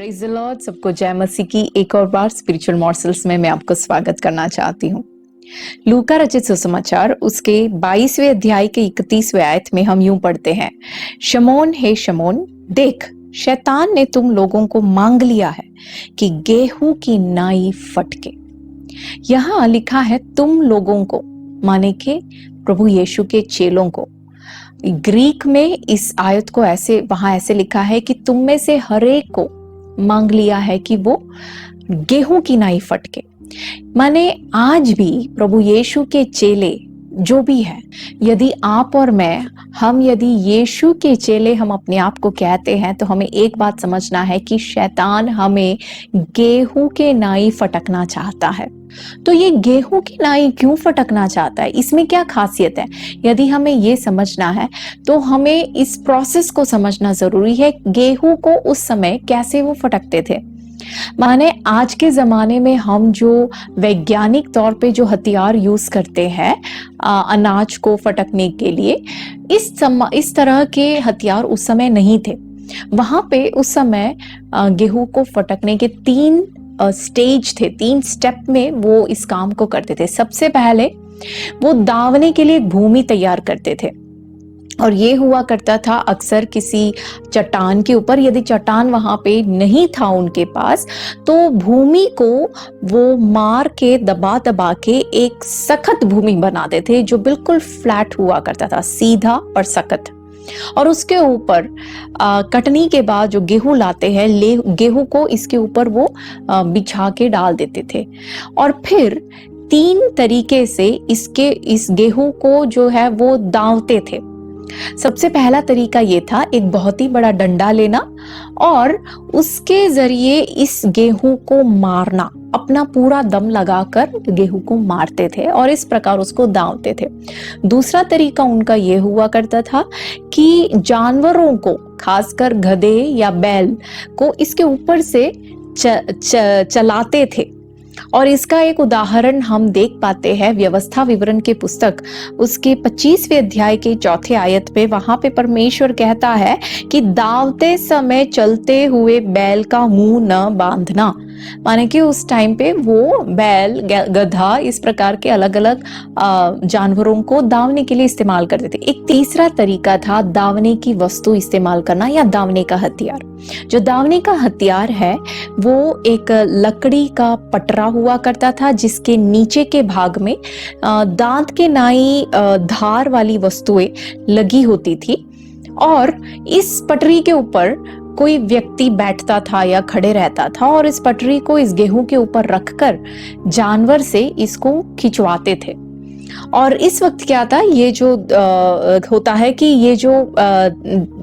Praise the Lord. सबको जय मसीह की एक और बार स्पिरिचुअल मॉर्सल्स में मैं आपको स्वागत करना चाहती हूँ। लूका रचित सुसमाचार उसके 22वें अध्याय के 31वें आयत में हम यूं पढ़ते हैं, शमौन हे शमौन, देख शैतान ने तुम लोगों को मांग लिया है कि गेहूं की नाई फटके। यहाँ लिखा है तुम लोगों को, माने के प्रभु यीशु के चेलों को। ग्रीक में इस आयत को वहां ऐसे लिखा है कि तुम में से हर एक को मांग लिया है कि वो गेहूं की नाई फटके। माने आज भी प्रभु यीशु के चेले जो भी है, यदि आप और मैं, हम यदि यीशु के चेले हम अपने आप को कहते हैं, तो हमें एक बात समझना है कि शैतान हमें गेहूं के नाई फटकना चाहता है। तो ये गेहूं की नाई क्यों फटकना चाहता है, इसमें क्या खासियत है? यदि हमें ये समझना है तो हमें इस प्रोसेस को समझना जरूरी है। गेहूं को उस समय कैसे वो फटकते थे। माने आज के जमाने में हम जो वैज्ञानिक तौर पे जो हथियार यूज करते हैं अनाज को फटकने के लिए, इस तरह के हथियार उस समय नहीं थे। वहां पे उस समय गेहूं को फटकने के 3 स्टेज थे, 3 स्टेप में वो इस काम को करते थे। सबसे पहले वो दावने के लिए एक भूमि तैयार करते थे, और ये हुआ करता था अक्सर किसी चट्टान के ऊपर। यदि चट्टान वहां पे नहीं था उनके पास, तो भूमि को वो मार के दबा दबा के एक सख्त भूमि बनाते थे, जो बिल्कुल फ्लैट हुआ करता था, सीधा और सख्त। और उसके ऊपर कटनी के बाद जो गेहूं लाते हैं, गेहूं को इसके ऊपर वो बिछा के डाल देते थे। और फिर 3 तरीके से इस गेहूं को जो है वो दावते थे। सबसे पहला तरीका ये था, एक बहुत ही बड़ा डंडा लेना और उसके जरिए इस गेहूं को मारना, अपना पूरा दम लगाकर गेहूं को मारते थे और इस प्रकार उसको दावते थे। दूसरा तरीका उनका ये हुआ करता था कि जानवरों को, खासकर गधे या बैल को इसके ऊपर से चलाते थे। और इसका एक उदाहरण हम देख पाते हैं व्यवस्था विवरण के पुस्तक उसके 25वें अध्याय के 4 आयत में। वहां पे परमेश्वर कहता है कि दावते समय चलते हुए बैल का मुंह न बांधना। माने कि उस टाइम पे वो बैल, गधा, इस प्रकार के अलग अलग जानवरों को दावने के लिए इस्तेमाल करते थे। एक तीसरा तरीका था दावने की वस्तु इस्तेमाल करना या दावने का हथियार। जो दावने का हथियार है वो एक लकड़ी का पटरा हुआ करता था, जिसके नीचे के भाग में दांत के नाई धार वाली वस्तुएं लगी होती थी, और इस पटरी के ऊपर कोई व्यक्ति बैठता था या खड़े रहता था और इस पटरी को इस गेहूं के ऊपर रखकर जानवर से इसको खिंचवाते थे। और इस वक्त क्या था, ये जो होता है कि ये जो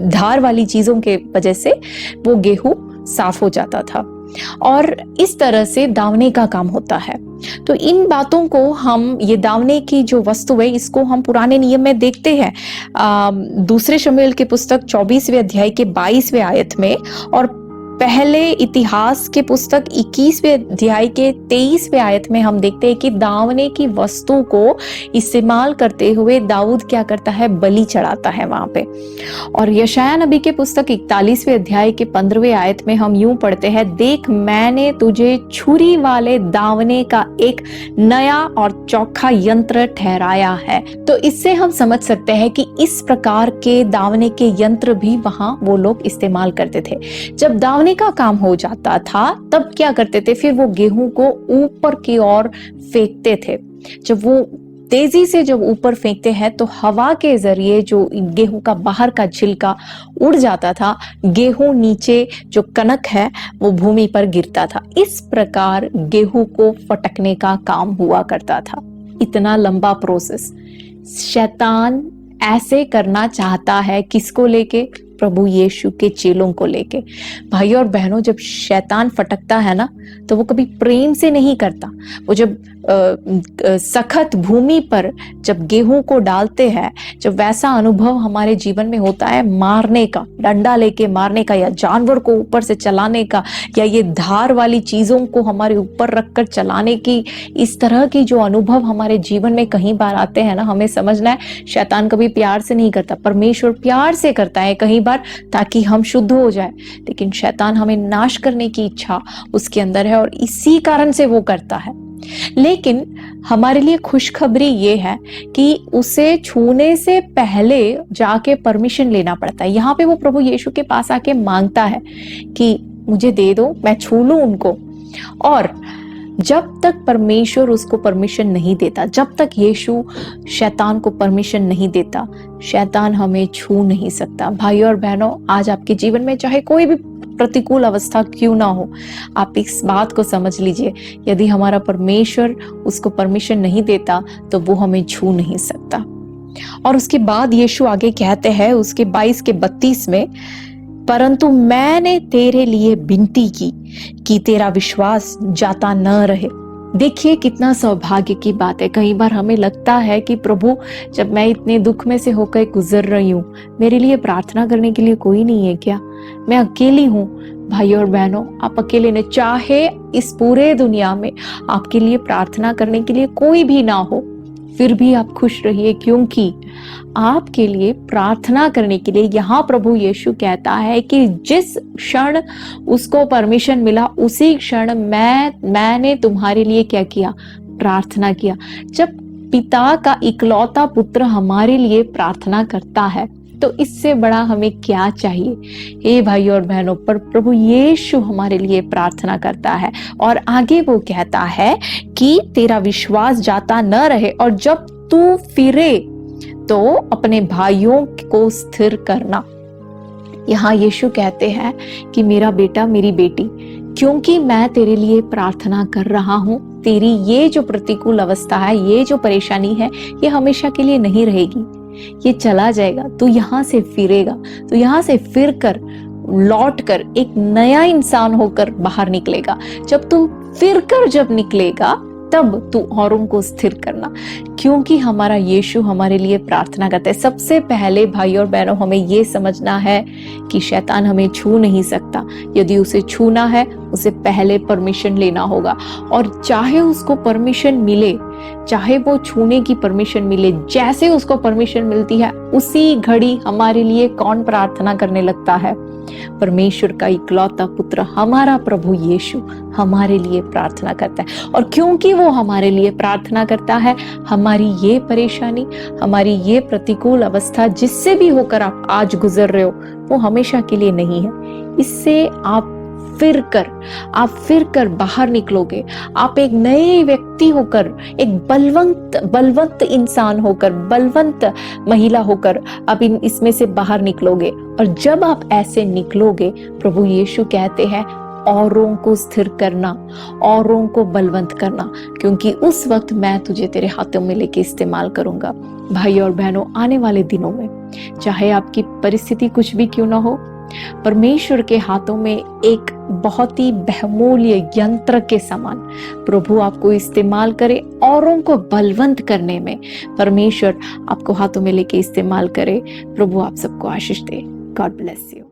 धार वाली चीजों के वजह से वो गेहूं साफ हो जाता था, और इस तरह से दावने का काम होता है। तो इन बातों को हम, ये दावने की जो वस्तु है, इसको हम पुराने नियम में देखते हैं दूसरे शमूएल की पुस्तक 24वें अध्याय के 22वें आयत में, और पहले इतिहास के पुस्तक 21वें अध्याय के 23वें आयत में हम देखते हैं कि दावने की वस्तु को इस्तेमाल करते हुए दाऊद क्या करता है, बलि चढ़ाता है वहां पे। और यशायाह नबी के पुस्तक 41वें अध्याय के 15वें आयत में हम यूं पढ़ते हैं, देख मैंने तुझे छुरी वाले दावने का एक नया और चौखा यंत्र ठहराया है। तो इससे हम समझ सकते हैं कि इस प्रकार के दावने के यंत्र भी वहां वो लोग इस्तेमाल करते थे। जब दावने का काम हो जाता था तब क्या करते थे, फिर वो गेहूं को ऊपर की ओर फेंकते थे। जब वो तेजी से जब ऊपर फेंकते हैं तो हवा के जरिए जो गेहूं का बाहर का छिलका उड़ जाता था, गेहूं नीचे जो कनक है वो भूमि पर गिरता था। इस प्रकार गेहूं को फटकने का काम हुआ करता था। इतना लंबा प्रोसेस शैतान ऐसे करना चाहता है, किसको लेके? प्रभु यीशु के चेलों को लेके। भाई और बहनों, जब शैतान फटकता है ना, तो वो कभी प्रेम से नहीं करता। वो जब सखत भूमि पर जब गेहूं को डालते हैं, जब वैसा अनुभव हमारे जीवन में होता है, मारने का, डंडा लेके मारने का, या जानवर को ऊपर से चलाने का, या ये धार वाली चीजों को हमारे ऊपर रखकर चलाने की, इस तरह की जो अनुभव हमारे जीवन में कहीं बार आते हैं ना, हमें समझना है शैतान कभी प्यार से नहीं करता, परमेश्वर प्यार से करता है कहीं बार, ताकि हम शुद्ध हो जाए। लेकिन शैतान हमें नाश करने की इच्छा उसके अंदर है और इसी कारण से वो करता है। लेकिन हमारे लिए खुशखबरी ये है कि उसे छूने से पहले जाके परमिशन लेना पड़ता है। यहाँ पे वो प्रभु यीशु के पास आके मांगता है कि मुझे दे दो, मैं छू लूं उनको। और जब तक परमेश्वर उसको परमिशन नहीं देता, जब तक यीशु शैतान को परमिशन नहीं देता, शैतान हमें छू नहीं सकता। भाइयों और बहनों, आज आपके जीवन में चाहे कोई भी प्रतिकूल अवस्था क्यों ना हो, आप इस बात को समझ लीजिए, यदि हमारा परमेश्वर उसको परमिशन नहीं देता तो वो हमें छू नहीं सकता। और उसके बाद यीशु आगे कहते हैं उसके 22 के 32 में, परंतु मैंने तेरे लिए विनती की कि तेरा विश्वास जाता न रहे। देखिए कितना सौभाग्य की बात है। कई बार हमें लगता है कि प्रभु, जब मैं इतने दुख में से होकर गुजर रही हूँ, मेरे लिए प्रार्थना करने के लिए कोई नहीं है क्या? मैं अकेली हूँ। भाइयों और बहनों, आप अकेले नहीं, चाहे इस पूरे दुनिया में आपके लिए प्रार्थना करने के लिए कोई भी ना हो, फिर भी आप खुश रहिए, क्योंकि आपके लिए प्रार्थना करने के लिए यहाँ प्रभु यीशु कहता है कि जिस क्षण उसको परमिशन मिला, उसी क्षण मैंने तुम्हारे लिए क्या किया? प्रार्थना किया। जब पिता का इकलौता पुत्र हमारे लिए प्रार्थना करता है तो इससे बड़ा हमें क्या चाहिए? हे भाइयों और बहनों, पर प्रभु यीशु हमारे लिए प्रार्थना करता है और आगे वो कहता है कि तेरा विश्वास जाता न रहे, और जब तू फिरे तो अपने भाइयों को स्थिर करना। यहाँ यीशु कहते हैं कि मेरा बेटा, मेरी बेटी, क्योंकि मैं तेरे लिए प्रार्थना कर रहा हूं, तेरी ये जो प्रतिकूल अवस्था है, ये जो परेशानी है, ये हमेशा के लिए नहीं रहेगी, ये चला जाएगा। तू यहाँ से फिरेगा, तू यहाँ से फिर कर लौट कर एक नया इंसान होकर बाहर निकलेगा। जब तुम फिर कर जब निकलेगा, तब तू औरों को स्थिर करना, क्योंकि हमारा यीशु हमारे लिए प्रार्थना करता है। सबसे पहले भाई और बहनों, हमें ये समझना है कि शैतान हमें छू नहीं सकता। यदि उसे छूना है, उसे पहले परमिशन लेना होगा, और चाहे उसको परमिशन मिले, चाहे वो छूने की परमिशन मिले, जैसे उसको परमिशन मिलती है, उसी घड़ी हमारे लिए कौन प्रार्थना करने लगता है? परमेश्वर का इकलौता पुत्र हमारा प्रभु यीशु हमारे लिए प्रार्थना करता है। और क्योंकि वो हमारे लिए प्रार्थना करता है, हमारी ये परेशानी, हमारी ये प्रतिकूल अवस्था जिससे भी होकर आप आज गुजर रहे हो, वो हमेशा के लिए नहीं है। इससे आप फिर कर बाहर निकलोगे। आप एक नए व्यक्ति होकर, एक बलवंत इंसान होकर, बलवंत महिला होकर आप इसमें से बाहर निकलोगे। और जब आप ऐसे निकलोगे, प्रभु यीशु कहते हैं, औरों को स्थिर करना, औरों को बलवंत करना, क्योंकि उस वक्त मैं तुझे तेरे हाथों में लेके इस्तेमाल करूंगा। भाई और बहनों, आने वाले दिनों में चाहे आपकी परिस्थिति कुछ भी क्यों ना हो, परमेश्वर के हाथों में एक बहुत ही बहुमूल्य यंत्र के समान प्रभु आपको इस्तेमाल करे, औरों को बलवंत करने में परमेश्वर आपको हाथों में लेके इस्तेमाल करे। प्रभु आप सबको आशीष दे। God bless you.